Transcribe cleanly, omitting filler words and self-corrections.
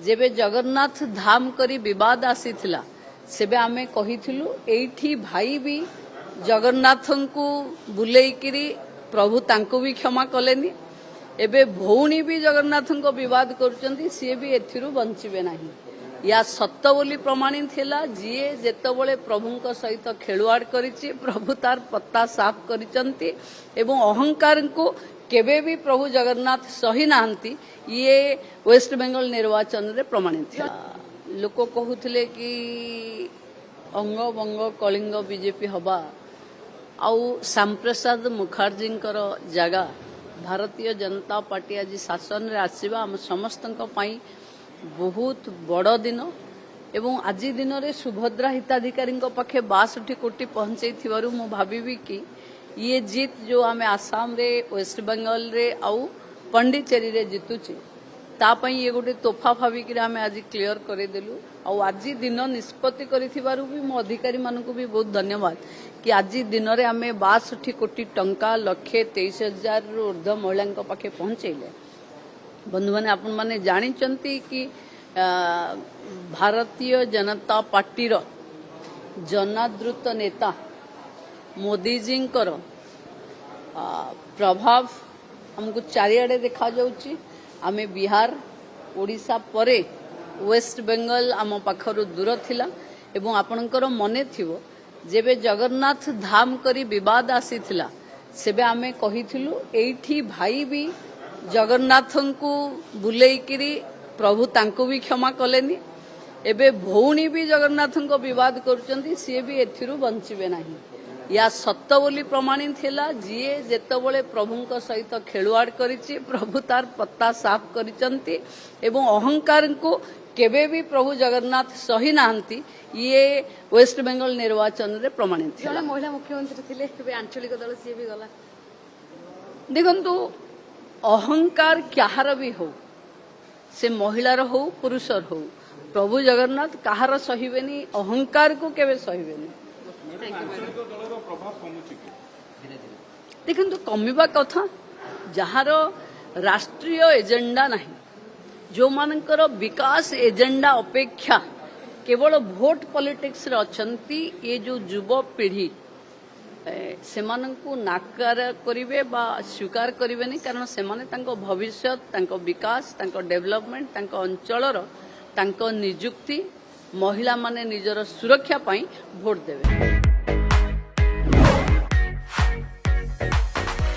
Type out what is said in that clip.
जेबे जगन्नाथ धाम करी विवाद आसीथिला सेबे आमे कहिथिलु एठी भाई भी जगन्नाथ को बुलेइकिरी प्रभु तांको भी क्षमा कलेनी एबे भौणी भी जगन्नाथ को विवाद करुचंती सी भी एथिरु बंचिबे नाही या सत्य बोली प्रमाणित थिला जीए जेतबळे प्रभुंक सहित खेलुआड़ करिछि प्रभु तार पत्ता साफ करिचंती एवं अहंकार को केबे भी प्रभु जगन्नाथ सही नाहंती ये वेस्ट बेंगल निर्वाचन रे प्रमाणित थिला लोक कहूथिले कि अंग बंग कलिंग बीजेपी हबा आउ श्यामप्रसाद मुखर्जी जगह भारतीय जनता पार्टी आज शासन रे आसीबा हम समस्तक पई बहुत बड़ दिन एवं आज दिन रे सुभद्रा हिताधिकारी पाखे 62 कोटी पहुंचे थिबारु मु भाबी कि ये जीत जो आम आसाम रे वेस्ट बेंगल रे आउ पंडिचेरी रे जीतुचे तापई ये गोटे तोहफा भाविक आम आज क्लियर करदेलु आज दिन निष्पत्ति करिथिबारु भी मो अधिकारी मानकु भी बहुत धन्यवाद कि आज दिन रे आम 62 कोटी टंका 1,23,000 रु ऊर्ध महिला पाखे पहुंचेले बंधु मैंने आपण माने जानिचंती कि भारतीय जनता पार्टी रो जनादृत नेता मोदी जी प्रभाव हमको चारिआडे देखा जाउची आमे बिहार ओडिशा परे वेस्ट बेंगल आम पाखरु दूर थिला एवं आपणकर मने थिवो जेबे जगन्नाथ धाम करी विवाद आसीथिला सेबे आमे कहिथिलु एठी भाई भी जगन्नाथ को बुलेइकिरी प्रभु तांको भी क्षमा कलेनी एबे भौणी भी जगन्नाथ को विवाद करुचंती सी भी एथिरु बंचिबे नाही या सत्य बोली प्रमाणित थिला जीए जेतबळे प्रभुंक सहित खेलुआड़ करिछि प्रभु तार पत्ता साफ करिचंती एवं अहंकार को केबे भी प्रभु जगन्नाथ सही नाहंती ये वेस्ट बेंगल निर्वाचन रे प्रमाणित थिला महिला मुख्यमंत्री थिले केबे आंचलिक दल सी भी गला देखंतु अहंकार क्यार भी हो से महिलार हो पुरुषर हो प्रभु जगन्नाथ कहार सहिबेनी अहंकार को केबे सहिबेनी देखंतु कमिबा कथा जहार राष्ट्रीय एजेंडा नहीं जो मानकर विकास एजेंडा अपेक्षा केवल भोट पॉलिटिक्स रे अछंती ये जो युवा पीढ़ी सेमानंकु नाकार करिवे बा स्वीकार करिवेनी कारण सेमाने तांको भविष्य तांको विकास तांको डेवलपमेंट तांको अंचलर तांको नियुक्ति महिला माने निजर सुरक्षा पाई भोट देवे।